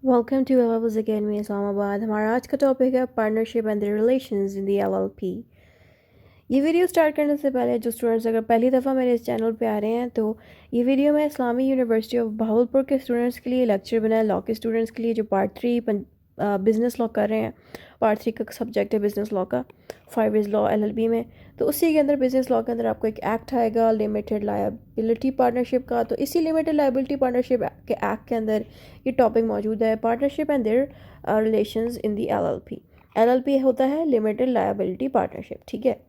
Welcome to LLPs academy Islamabad. हमारा आज का टॉपिक है partnership and the relations in the LLP. ये वीडियो स्टार्ट करने से पहले जो स्टूडेंट्स अगर पहली दफ़ा मेरे इस चैनल पे आ रहे हैं तो ये वीडियो मैं इस्लामी यूनिवर्सिटी ऑफ बहावलपुर के स्टूडेंट्स के लिए लेक्चर बनाया, लॉ के स्टूडेंट्स के लिए जो पार्ट 3 बिज़नेस लॉ कर रहे हैं। पार्ट 3 का सब्जेक्ट है बिज़नेस लॉ का, 5 इज़ लॉ एलएलबी में। तो उसी के अंदर बिज़नेस लॉ के अंदर आपको एक एक्ट आएगा लिमिटेड लायबिलिटी पार्टनरशिप का। तो इसी लिमिटेड लायबिलिटी पार्टनरशिप के एक्ट के अंदर ये टॉपिक मौजूद है, partnership and their relations in the LLP. LLP होता है लिमिटेड लायबिलिटी पार्टनरशिप, ठीक है।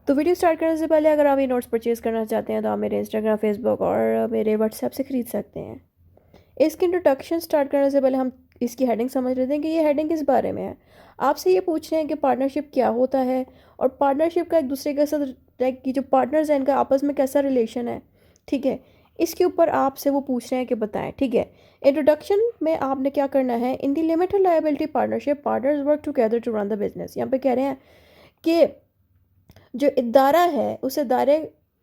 तो वीडियो स्टार्ट करने से पहले अगर आप ये नोट्स परचेज़ करना चाहते हैं तो आप मेरे इंस्टाग्राम, फेसबुक और मेरे व्हाट्सएप से ख़रीद सकते हैं। इसकी इंट्रोडक्शन स्टार्ट करने से पहले हम इसकी हेडिंग समझ लेते हैं कि ये हेडिंग किस बारे में है। आपसे ये पूछ रहे हैं कि पार्टनरशिप क्या होता है और पार्टनरशिप का एक दूसरे के साथ लाइक की जो पार्टनर्स हैं इनका आपस में कैसा रिलेशन है, ठीक है। इसके ऊपर आपसे वो पूछ रहे हैं कि बताएं, ठीक है। इंट्रोडक्शन में आपने क्या करना है, in the limited liability partnership partners work together to run the business. यहाँ पे कह रहे हैं कि जो इदारा है उस इदारे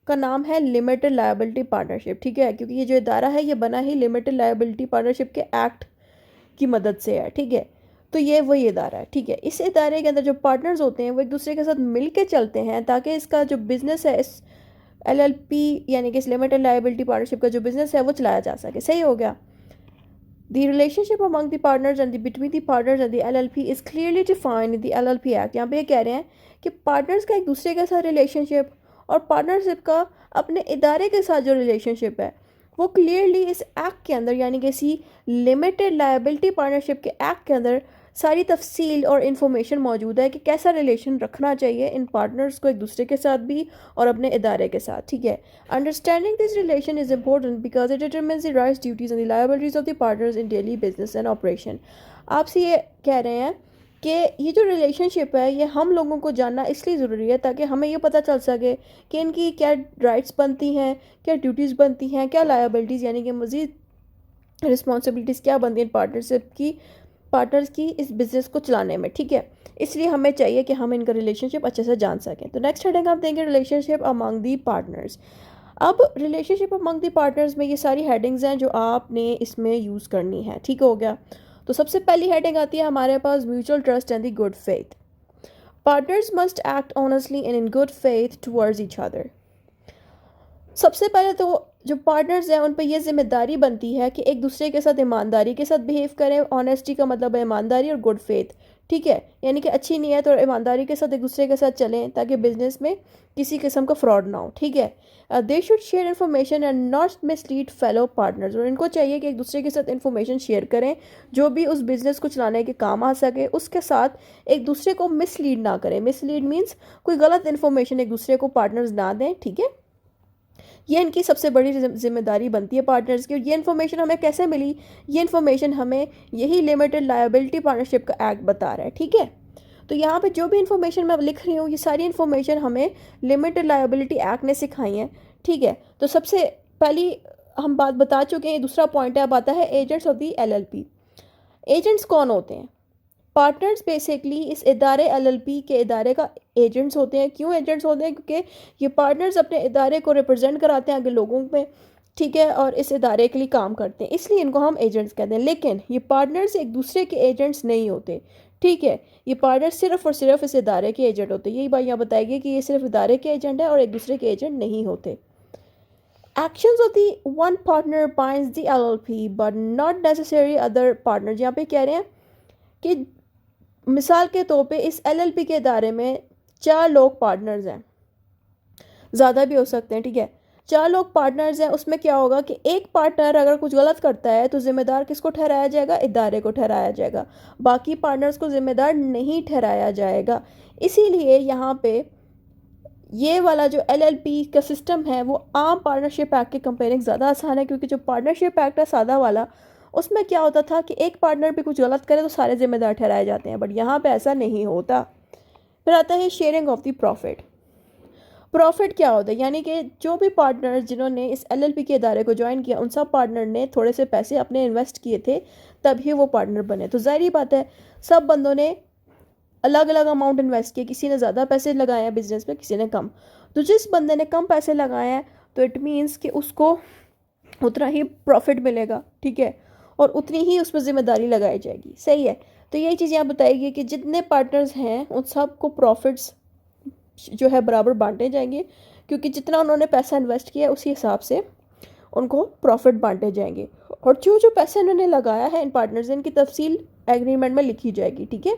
का नाम है लिमिटेड लायबिलिटी पार्टनरशिप, ठीक है। क्योंकि ये जो इदारा है ये बना ही लिमिटेड लायबिलिटी पार्टनरशिप के एक्ट की मदद से है, ठीक है। तो ये वही इदारा है, ठीक है। इस इदारे के अंदर जो पार्टनर्स होते हैं वो एक दूसरे के साथ मिल के चलते हैं ताकि इसका जो बिज़नेस है, इस एलएलपी यानी कि इस लिमिटेड लायबिलिटी पार्टनरशिप का जो बिज़नेस है वो चलाया जा सके। सही हो गया। The relationship among the partners and between the partners and the LLP is clearly defined in the LLP Act। यहाँ पे ये कह रहे हैं कि पार्टनर्स का एक दूसरे के साथ रिलेशनशिप और पार्टनरशिप का अपने इदारे के साथ जो रिलेशनशिप है वो क्लियरली इस एक्ट के अंदर यानी कि इसी लिमिटेड लायबिलिटी पार्टनरशिप के एक्ट के अंदर सारी तफसील और इन्फॉर्मेशन मौजूद है कि कैसा रिलेशन रखना चाहिए इन पार्टनर्स को एक दूसरे के साथ भी और अपने इदारे के साथ, ठीक है। Understanding this relation is important because it determines the rights, duties and the liabilities of the partners in daily business and operation. आपसे ये कह रहे हैं कि ये जो रिलेशनशिप है ये हम लोगों को जानना इसलिए ज़रूरी है ताकि हमें ये पता चल सके कि इनकी क्या राइट्स बनती हैं, क्या ड्यूटीज़ बनती हैं, क्या लायबिलिटीज़ यानी कि मज़ीद रिस्पॉन्सिबिलिटीज़ क्या बनती हैं पार्टनर्स की इस बिज़नेस को चलाने में, ठीक है। इसलिए हमें चाहिए कि हम इनका रिलेशनशिप अच्छे से जान सकें। तो नेक्स्ट हेडिंग आप देंगे रिलेशनशिप अमंग दी पार्टनर्स। अब रिलेशनशिप अमंग दी पार्टनर्स में ये सारी हेडिंग्स हैं जो आपने इसमें यूज़ करनी है, ठीक हो गया। तो सबसे पहली हेडिंग आती है हमारे पास mutual trust and the good faith. Partners must act honestly and in good faith towards each other. सबसे पहले तो जो पार्टनर्स हैं उन पर यह जिम्मेदारी बनती है कि एक दूसरे के साथ ईमानदारी के साथ बिहेव करें। ऑनेस्टी का मतलब है ईमानदारी और गुड फेथ, ठीक है। यानी कि अच्छी नीयत और ईमानदारी के साथ एक दूसरे के साथ चलें ताकि बिजनेस में किसी किस्म का फ्रॉड ना हो, ठीक है। They should share information and not mislead fellow partners. और इनको चाहिए कि एक दूसरे के साथ इन्फॉर्मेशन शेयर करें जो भी उस बिज़नेस को चलाने के काम आ सके, उसके साथ एक दूसरे को मिसलीड ना करें। मिसलीड मीन्स कोई गलत इन्फॉर्मेशन एक दूसरे को पार्टनर्स ना दें, ठीक है। ये इनकी सबसे बड़ी जिम्मेदारी बनती है पार्टनर्स की। और ये इन्फॉर्मेशन हमें कैसे मिली, ये इन्फॉर्मेशन हमें यही लिमिटेड लायबिलिटी पार्टनरशिप का एक्ट बता रहा है, ठीक है। तो यहाँ पे जो भी इन्फॉर्मेशन मैं लिख रही हूँ ये सारी इन्फॉर्मेशन हमें लिमिटेड लायबिलिटी एक्ट ने सिखाई है, ठीक है। तो सबसे पहली हम बात बता चुके हैं। दूसरा पॉइंट है, अब आता है agents of the LLP. Agents कौन होते हैं? पार्टनर्स बेसिकली इस इदारे एलएलपी के इदारे का एजेंट्स होते हैं। क्यों एजेंट्स होते हैं? क्योंकि ये पार्टनर्स अपने इदारे को रिप्रेजेंट कराते हैं आगे लोगों में, ठीक है, और इस इदारे के लिए काम करते हैं, इसलिए इनको हम एजेंट्स कहते हैं। लेकिन ये पार्टनर्स एक दूसरे के एजेंट्स नहीं होते, ठीक है। ये पार्टनर्स सिर्फ और सिर्फ इस इदारे के एजेंट होते हैं। यही बात यहाँ बताएगी कि ये सिर्फ इदारे के एजेंट है और एक दूसरे के एजेंट नहीं होते। Actions of the one partner binds the LLP but not necessary other partner. यहाँ पे कह रहे हैं कि मिसाल के तौर पे इस एलएलपी के इदारे में 4 लोग पार्टनर्स हैं, ज़्यादा भी हो सकते हैं, ठीक है। 4 लोग पार्टनर्स हैं, उसमें क्या होगा कि एक पार्टनर अगर कुछ गलत करता है तो जिम्मेदार किसको ठहराया जाएगा? इदारे को ठहराया जाएगा, बाकी पार्टनर्स को जिम्मेदार नहीं ठहराया जाएगा। इसीलिए यहाँ पे ये वाला जो एलएलपी का सिस्टम है वो आम पार्टनरशिप एक्ट के कंपेयरिंग ज़्यादा आसान है। क्योंकि जो पार्टनरशिप एक्ट है सादा वाला, उसमें क्या होता था कि एक पार्टनर भी कुछ गलत करे तो सारे जिम्मेदार ठहराए जाते हैं, बट यहाँ पे ऐसा नहीं होता। फिर आता है sharing of the profit. Profit क्या होता है? यानी कि जो भी पार्टनर जिन्होंने इस एलएलपी के इदारे को ज्वाइन किया उन सब पार्टनर ने थोड़े से पैसे अपने इन्वेस्ट किए थे तभी वो पार्टनर बने। तो जाहिर बात है सब बंदों ने अलग अलग अमाउंट इन्वेस्ट किए, किसी ने ज़्यादा पैसे लगाए हैं बिजनेस में, किसी ने कम। तो जिस बंदे ने कम पैसे लगाए हैं तो इट मीन्स कि उसको उतना ही प्रॉफिट मिलेगा, ठीक है। और उतनी ही उस पर जिम्मेदारी लगाई जाएगी। सही है। तो यही चीज़ यहाँ बताएगी कि जितने पार्टनर्स हैं उन सबको प्रॉफिट्स जो है बराबर बांटे जाएंगे, क्योंकि जितना उन्होंने पैसा इन्वेस्ट किया है उसी हिसाब से उनको प्रॉफिट बांटे जाएंगे। और जो जो पैसे उन्होंने लगाया है इन पार्टनर्स इनकी तफसील एग्रीमेंट में लिखी जाएगी। ठीक है।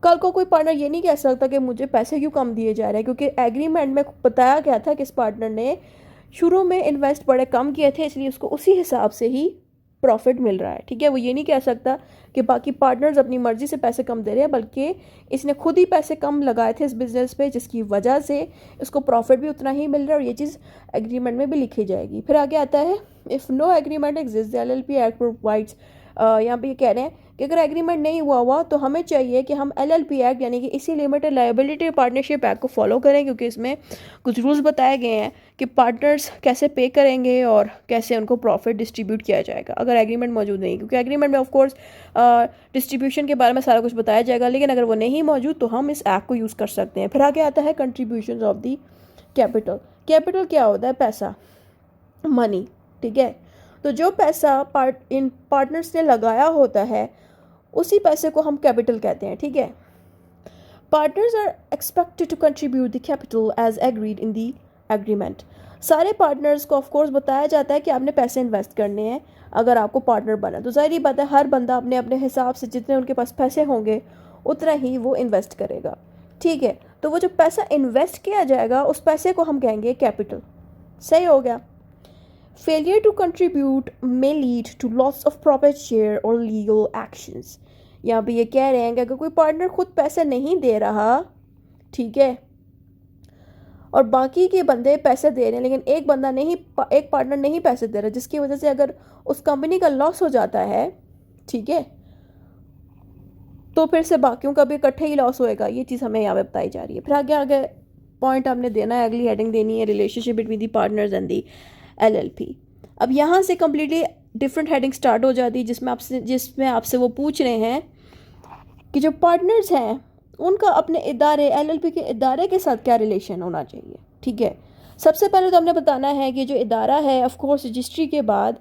कल को कोई पार्टनर ये नहीं कह सकता कि मुझे पैसे क्यों कम दिए जा रहे हैं, क्योंकि एग्रीमेंट में बताया गया था कि इस पार्टनर ने शुरू में इन्वेस्ट बड़े कम किए थे, इसलिए उसको उसी हिसाब से ही प्रॉफिट मिल रहा है। ठीक है। वो ये नहीं कह सकता कि बाकी पार्टनर्स अपनी मर्जी से पैसे कम दे रहे हैं, बल्कि इसने खुद ही पैसे कम लगाए थे इस बिज़नेस पे, जिसकी वजह से इसको प्रॉफिट भी उतना ही मिल रहा है, और ये चीज़ एग्रीमेंट में भी लिखी जाएगी। फिर आगे आता है if no agreement exist the LLP act provides, यहाँ पे ये कह रहे हैं कि अगर एग्रीमेंट नहीं हुआ तो हमें चाहिए कि हम LLP एक्ट यानी कि इसी लिमिटेड लायबिलिटी पार्टनरशिप एक्ट को फॉलो करें, क्योंकि इसमें कुछ रूल्स बताए गए हैं कि पार्टनर्स कैसे पे करेंगे और कैसे उनको प्रॉफिट डिस्ट्रीब्यूट किया जाएगा अगर एग्रीमेंट मौजूद नहीं। क्योंकि एग्रीमेंट में ऑफ कोर्स डिस्ट्रीब्यूशन के बारे में सारा कुछ बताया जाएगा, लेकिन अगर वो नहीं मौजूद तो हम इस एक्ट को यूज़ कर सकते हैं। फिर आगे आता है contribution of the capital. Capital क्या होता है? पैसा, मनी। ठीक है। तो जो पैसा इन पार्टनर्स ने लगाया होता है उसी पैसे को हम कैपिटल कहते हैं। ठीक है। Partners are expected to contribute the capital as agreed in the agreement. सारे पार्टनर्स को ऑफ कोर्स बताया जाता है कि आपने पैसे इन्वेस्ट करने हैं। अगर आपको पार्टनर बना तो जाहिर बात है हर बंदा अपने अपने हिसाब से जितने उनके पास पैसे होंगे उतना ही वो इन्वेस्ट करेगा। ठीक है। तो वो जो पैसा इन्वेस्ट किया जाएगा उस पैसे को हम कहेंगे कैपिटल। सही हो गया। Failure to contribute may lead to loss of profit share और लीगल एक्शंस। यहाँ पे ये कह रहे हैं कि अगर कोई पार्टनर खुद पैसे नहीं दे रहा, ठीक है, और बाकी के बंदे पैसे दे रहे हैं लेकिन एक पार्टनर नहीं पैसे दे रहा, जिसकी वजह से अगर उस कंपनी का लॉस हो जाता है, ठीक है, तो फिर से बाकियों का भी इकट्ठे ही लॉस होएगा। ये चीज़ हमें यहाँ पे बताई जा रही है। फिर आगे आगे पॉइंट हमने देना है, अगली हेडिंग देनी है relationship between the partners and the LLP। अब यहाँ से कम्प्लीटली डिफरेंट हेडिंग स्टार्ट हो जाती है जिसमें आपसे वो पूछ रहे हैं कि जो पार्टनर्स हैं उनका अपने इदारे LLP के इदारे के साथ क्या रिलेशन होना चाहिए। ठीक है। सबसे पहले तो हमने बताना है कि जो इदारा है ऑफ कोर्स रजिस्ट्री के बाद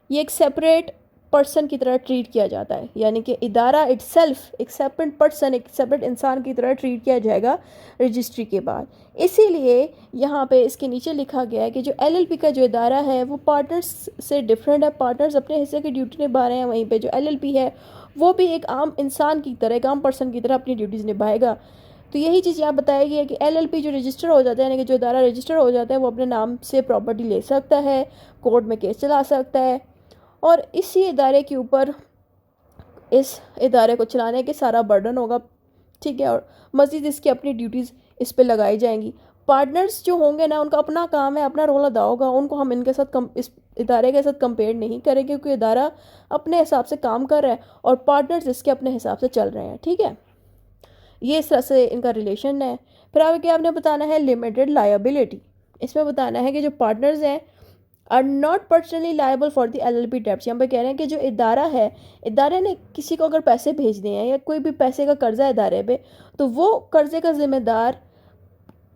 ये एक सेपरेट पर्सन की तरह ट्रीट किया जाता है, यानी कि इदारा इटसेल्फ एक सेपरेट पर्सन, एक सेपरेट इंसान की तरह ट्रीट किया जाएगा रजिस्ट्री के बाद। इसीलिए यहाँ पे इसके नीचे लिखा गया है कि जो LLP का जो इदारा है वो पार्टनर्स से डिफरेंट है। पार्टनर्स अपने हिस्से की ड्यूटी निभा रहे हैं, वहीं पे जो LLP है वो भी एक आम इंसान की तरह, एक आम पर्सन की तरह अपनी ड्यूटीज़ निभाएगा। तो यही चीज़ यहाँ बताई गई है कि LLP जो रजिस्टर हो जाता है, यानी कि जो इदारा रजिस्टर हो जाता है, वो अपने नाम से प्रॉपर्टी ले सकता है, कोर्ट में केस चला सकता है, और इसी इदारे के ऊपर इस इदारे को चलाने के सारा बर्डन होगा। ठीक है। और मज़ीद इसकी अपनी ड्यूटीज़ इस पे लगाई जाएंगी। पार्टनर्स जो होंगे ना उनका अपना काम है, अपना रोल अदा होगा, उनको हम इनके साथ इस इदारे के साथ कंपेयर नहीं करेंगे, क्योंकि इदारा अपने हिसाब से काम कर रहा है और पार्टनर्स इसके अपने हिसाब से चल रहे हैं। ठीक है। ये इस तरह से इनका रिलेशन है। फिर आगे क्या आपने बताना है लिमिटेड लायबिलिटी। इसमें बताना है कि जो पार्टनर्स हैं are not personally liable for the LLP debts. यहाँ पे कह रहे हैं कि जो इदारा है, इदारे ने किसी को अगर पैसे भेजने हैं या कोई भी पैसे का कर्जा है इदारे पे, तो वो कर्जे का जिम्मेदार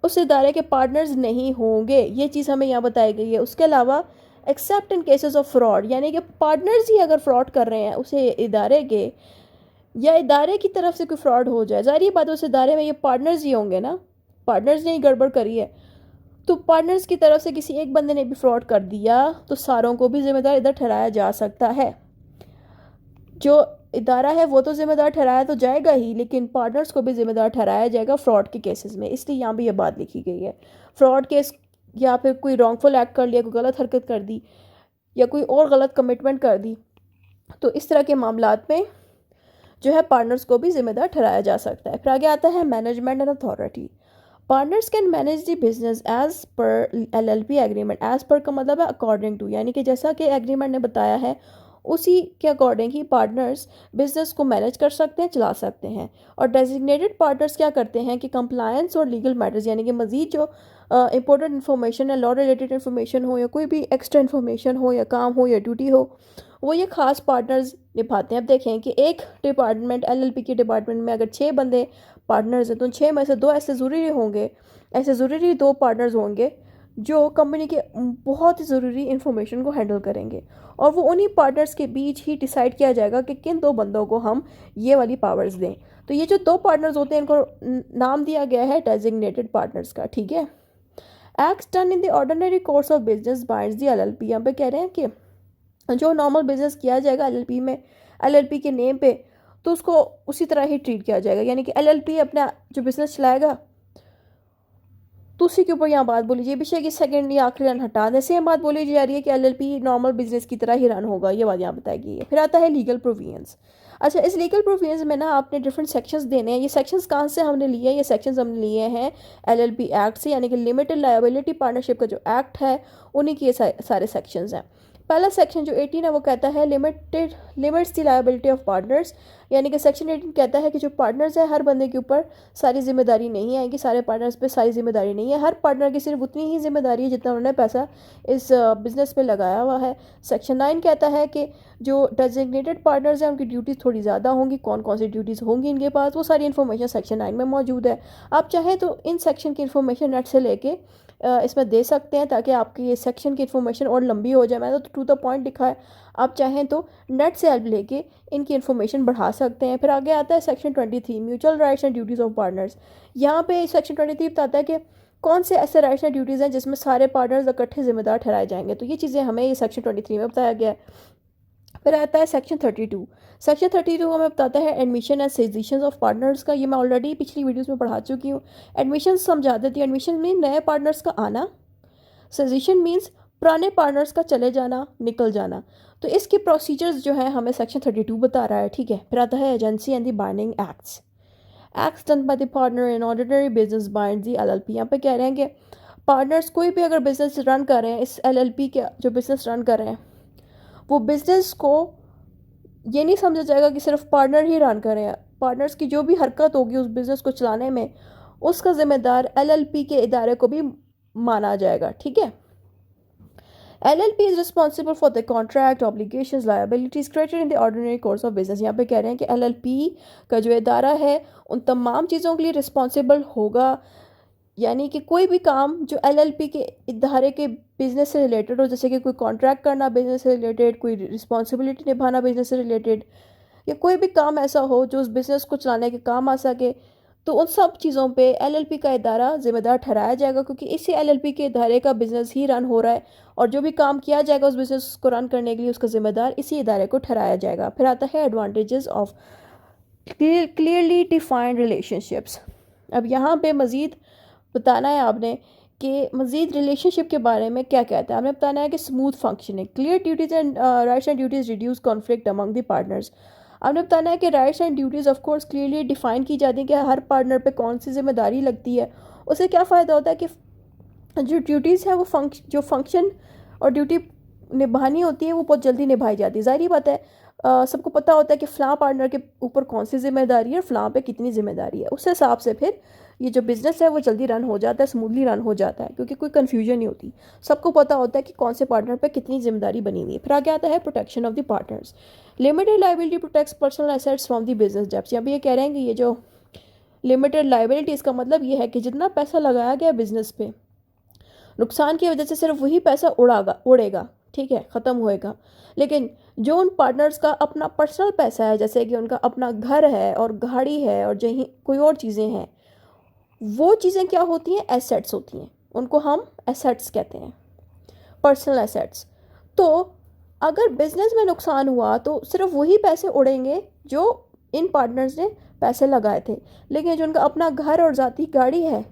उस इदारे के पार्टनर्स नहीं होंगे। ये चीज़ हमें यहाँ बताई गई है। उसके अलावा accept in cases of fraud, यानी कि पार्टनर्स ही अगर फ्रॉड कर रहे हैं उसे इदारे के, या इदारे की तरफ से कोई फ्रॉड हो जाए, ज़ाहिर बात है उस इदारे में ये पार्टनर्स ही होंगे ना, पार्टनर्स ने ही गड़बड़ करी है, तो पार्टनर्स की तरफ से किसी एक बंदे ने भी फ्रॉड कर दिया तो सारों को भी जिम्मेदार इधर ठहराया जा सकता है। जो इदारा है वो तो जिम्मेदार ठहराया तो जाएगा ही, लेकिन पार्टनर्स को भी जिम्मेदार ठहराया जाएगा फ्रॉड के केसेस में। इसलिए यहाँ भी ये बात लिखी गई है। फ्रॉड केस या फिर कोई रॉन्गफुल एक्ट कर लिया, कोई गलत हरकत कर दी या कोई और गलत कमिटमेंट कर दी, तो इस तरह के मामलात में जो है पार्टनर्स को भी जिम्मेदार ठहराया जा सकता है। फिर आगे आता है management and authority. Partners can manage the business as per LLP agreement. As per का मतलब है अकॉर्डिंग टू, यानी कि जैसा कि एग्रीमेंट ने बताया है उसी के अकॉर्डिंग ही पार्टनर्स बिजनेस को मैनेज कर सकते हैं, चला सकते हैं। और डेजिग्नेटेड पार्टनर्स क्या करते हैं कि कंप्लायंस और लीगल मैटर्स, यानी कि मजीद जो इंपॉर्टेंट इन्फॉर्मेशन है, लॉ रिलेटेड इन्फॉर्मेशन हो या कोई भी एक्स्ट्रा इन्फॉर्मेशन हो या काम हो या ड्यूटी हो, वो ये खास पार्टनर्स निभाते हैं। अब देखें कि एक डिपार्टमेंट LLP के डिपार्टमेंट में अगर 6 बंदे पार्टनर्स हैं तो 6 में से 2 ऐसे ज़रूरी 2 पार्टनर्स होंगे जो कंपनी के बहुत ही ज़रूरी इंफॉर्मेशन को हैंडल करेंगे, और वो उन्हीं पार्टनर्स के बीच ही डिसाइड किया जाएगा कि किन दो बंदों को हम ये वाली पावर्स दें। तो ये जो दो पार्टनर्स होते हैं इनको नाम दिया गया है डेजिग्नेटेड पार्टनर्स का, ठीक है। Acts done in the ordinary course of business binds the LLP. यहाँ पे कह रहे हैं कि जो नॉर्मल बिजनेस किया जाएगा एलएलपी में, एलएलपी के नेम पे, तो उसको उसी तरह ही ट्रीट किया जाएगा। यानी कि एलएलपी अपना जो बिजनेस चलाएगा तो उसी के ऊपर यहाँ बात बोली जाए, विषय की सेकंड या आखिरी रन हटा दें, सेम बात बोली जा रही है कि एलएलपी नॉर्मल बिजनेस की तरह ही रन होगा, ये बात यहाँ बताई गई है। फिर आता है लीगल प्रोविजंस। अच्छा, इस लीगल प्रोविजंस में ना आपने डिफरेंट सेक्शंस देने हैं। ये सेक्शंस कहाँ से हमने लिए हैं? ये सेक्शंस हमने लिए हैं एलएलपी एक्ट से, यानी कि लिमिटेड लायबिलिटी पार्टनरशिप का जो एक्ट है उन्हीं के ये सारे सेक्शंस हैं। पहला सेक्शन जो 18 है वो कहता है limits the liability of partners, यानी कि सेक्शन 18 कहता है कि जो पार्टनर्स है हर बंदे के ऊपर सारी जिम्मेदारी नहीं आएगी, सारे पार्टनर्स पे सारी जिम्मेदारी नहीं है। हर पार्टनर की सिर्फ उतनी ही जिम्मेदारी है जितना उन्होंने पैसा इस बिजनेस में लगाया हुआ है। सेक्शन 9 कहता है कि जो डेजिग्नेटेड पार्टनर्स हैं उनकी ड्यूटीज़ थोड़ी ज़्यादा होंगी। कौन कौन सी ड्यूटीज़ होंगी इनके पास, वो सारी इन्फॉर्मेशन सेक्शन 9 में मौजूद है। आप चाहें तो इन सेक्शन की इन्फॉर्मेशन नेट से लेके इसमें दे सकते हैं ताकि आपकी ये सेक्शन की इन्फॉर्मेशन और लंबी हो जाए। मैंने तो टू द पॉइंट लिखा है, आप चाहें तो नेट से हेल्प लेके इनकी इन्फॉर्मेशन बढ़ा सकते हैं। फिर आगे आता है section 23 mutual rights and duties of partners. यहाँ पे सेक्शन 23 बताता है कि कौन से ऐसे राइट्स एंड ड्यूटीज़ हैं जिसमें सारे पार्टनर्स इकट्ठे जिम्मेदार ठहराए जाएंगे। तो ये चीज़ें हमें ये सेक्शन 23 में बताया गया है। फिर आता है सेक्शन 32। सेक्शन 32 हमें बताता है एडमिशन एंड सेजिशन ऑफ पार्टनर्स का। ये मैं ऑलरेडी पिछली वीडियोस में पढ़ा चुकी हूँ। एडमिशन समझा देती है। एडमिशन में नए पार्टनर्स का आना, सेजिशन मीन्स पुराने पार्टनर्स का चले जाना, निकल जाना। तो इसके प्रोसीजर्स जो है हमें सेक्शन 32 बता रहा है, ठीक है। फिर आता है agency and the binding acts. Acts done by the partner in ordinary business bind the LLP. यहाँ पे कह रहे हैं कि पार्टनर्स कोई भी अगर बिजनेस रन कर रहे हैं, इस एलएलपी के जो बिजनेस रन कर रहे हैं, वो बिजनेस को ये नहीं समझा जाएगा कि सिर्फ पार्टनर ही रन कर रहे हैं। पार्टनर्स की जो भी हरकत होगी उस बिज़नेस को चलाने में, उसका जिम्मेदार एलएलपी के इदारे को भी माना जाएगा, ठीक है। LLP is responsible for the contract, obligations, liabilities created in the ordinary course of business। यहाँ पे कह रहे हैं कि LLP का जो इदारा है उन तमाम चीज़ों के लिए रिस्पॉन्सिबल होगा। यानी कि कोई भी काम जो LLP के इदारे के बिजनेस से रिलेटेड हो, जैसे कि कोई कॉन्ट्रैक्ट करना बिजनेस से रिलेटेड, कोई रिस्पॉन्सिबिलिटी निभाना बिजनेस से रिलेटेड, या कोई भी काम ऐसा हो जो उस बिज़नेस को चलाने के काम आ सके, तो उन सब चीज़ों पे LLP का इदारा ज़िम्मेदार ठहराया जाएगा, क्योंकि इसी LLP के इदारे का बिज़नेस ही रन हो रहा है, और जो भी काम किया जाएगा उस बिज़नेस को रन करने के लिए उसका ज़िम्मेदार इसी इदारे को ठहराया जाएगा। फिर आता है advantages of clearly defined relationships. अब यहाँ पे मज़ीद बताना है आपने कि मज़ीद रिलेशनशिप के बारे में क्या कहता है। आपने बताना है कि smooth functioning, clear duties and rights and duties reduce conflict among the partners. आपने बताना है कि rights and duties of course clearly define की जाती है कि हर पार्टनर पे कौन सी जिम्मेदारी लगती है। उससे क्या फ़ायदा होता है कि जो ड्यूटीज़ है वो जो फंक्शन और ड्यूटी निभानी होती है वो बहुत जल्दी निभाई जाती है। ज़ाहिर बात है, सबको पता होता है कि फ़लाँ पार्टनर के ऊपर कौन सी जिम्मेदारी है और फ़लाँ पे कितनी ज़िम्मेदारी है। उस हिसाब से फिर ये जो बिज़नेस है वो जल्दी रन हो जाता है, स्मूथली रन हो जाता है, क्योंकि कोई कन्फ्यूजन नहीं होती। सबको पता होता है कि कौन से पार्टनर पे कितनी जिम्मेदारी बनी हुई है। फिर आगे आता है protection of the partners. Limited liability protects personal assets from the business debts. यहाँ पे ये कह रहे हैं कि ये जो लिमिटेड लाइबिलिटी, इसका मतलब ये है कि जितना पैसा लगाया गया बिजनेस पे, नुकसान की वजह से सिर्फ वही पैसा उड़ेगा, ठीक है, ख़त्म होएगा। लेकिन जो उन पार्टनर्स का अपना पर्सनल पैसा है, जैसे कि उनका अपना घर है और गाड़ी है और जहीं कोई और चीज़ें हैं, वो चीज़ें क्या होती हैं? एसेट्स होती हैं। उनको हम एसेट्स कहते हैं, पर्सनल एसेट्स। तो अगर बिजनेस में नुकसान हुआ तो सिर्फ वही पैसे उड़ेंगे जो इन पार्टनर्स ने पैसे लगाए थे, लेकिन जो उनका अपना घर और ज़ाती गाड़ी है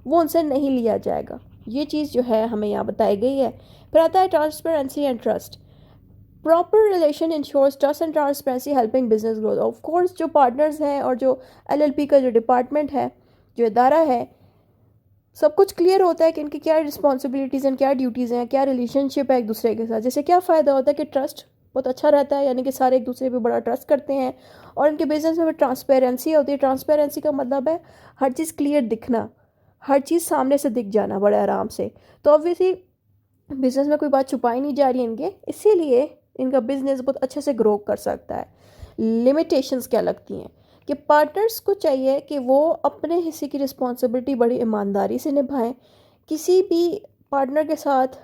वो उनसे नहीं लिया जाएगा। ये चीज़ जो है हमें यहाँ बताई गई है। फिर आता है transparency and trust. Proper relation ensures trust and transparency helping business growth. Of course जो पार्टनर्स हैं और जो LLP का जो डिपार्टमेंट है, जो इदारा है, सब कुछ क्लियर होता है कि इनकी क्या रिस्पॉन्सिबिलिटीज़ हैं, क्या ड्यूटीज़ हैं, क्या रिलेशनशिप है एक दूसरे के साथ। जैसे क्या फ़ायदा होता है कि ट्रस्ट बहुत अच्छा रहता है, यानी कि सारे एक दूसरे पे बड़ा ट्रस्ट करते हैं, और इनके बिजनेस में ट्रांसपेरेंसी होती है। ट्रांसपेरेंसी का मतलब है हर चीज़ क्लियर दिखना, हर चीज़ सामने से दिख जाना बड़े आराम से। तो ऑब्वियसली बिजनेस में कोई बात छुपाई नहीं जा रही इनके, इसीलिए इनका बिजनेस बहुत अच्छे से ग्रो कर सकता है। लिमिटेशंस क्या लगती हैं कि पार्टनर्स को चाहिए कि वो अपने हिस्से की रिस्पॉन्सिबिलिटी बड़ी ईमानदारी से निभाएं। किसी भी पार्टनर के साथ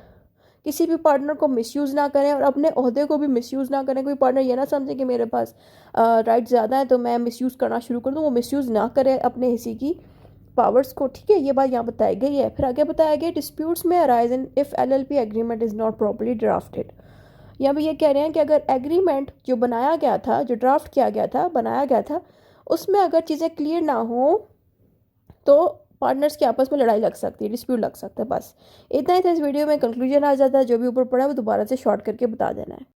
किसी भी पार्टनर को मिसयूज़ ना करें और अपने ओहदे को भी मिसयूज़ ना करें। कोई पार्टनर ये ना समझे कि मेरे पास राइट ज़्यादा है तो मैं मिसयूज़ करना शुरू कर दूँ, वो मिसयूज़ ना करे अपने हिस्से की पावर्स को। ठीक है, ये बात यहाँ बताई गई है। फिर आगे बताया गया डिस्प्यूट्स में arise in if LLP agreement is not properly drafted. यहाँ पे ये कह रहे हैं कि अगर एग्रीमेंट जो बनाया गया था, जो ड्राफ्ट किया गया था, बनाया गया था, उसमें अगर चीज़ें क्लियर ना हो तो पार्टनर्स की आपस में लड़ाई लग सकती है, डिस्प्यूट लग सकता है। बस इतना ही था इस वीडियो में, कंक्लूजन आ जाता है। जो भी ऊपर पड़ा है वो दोबारा से शॉर्ट करके बता देना है।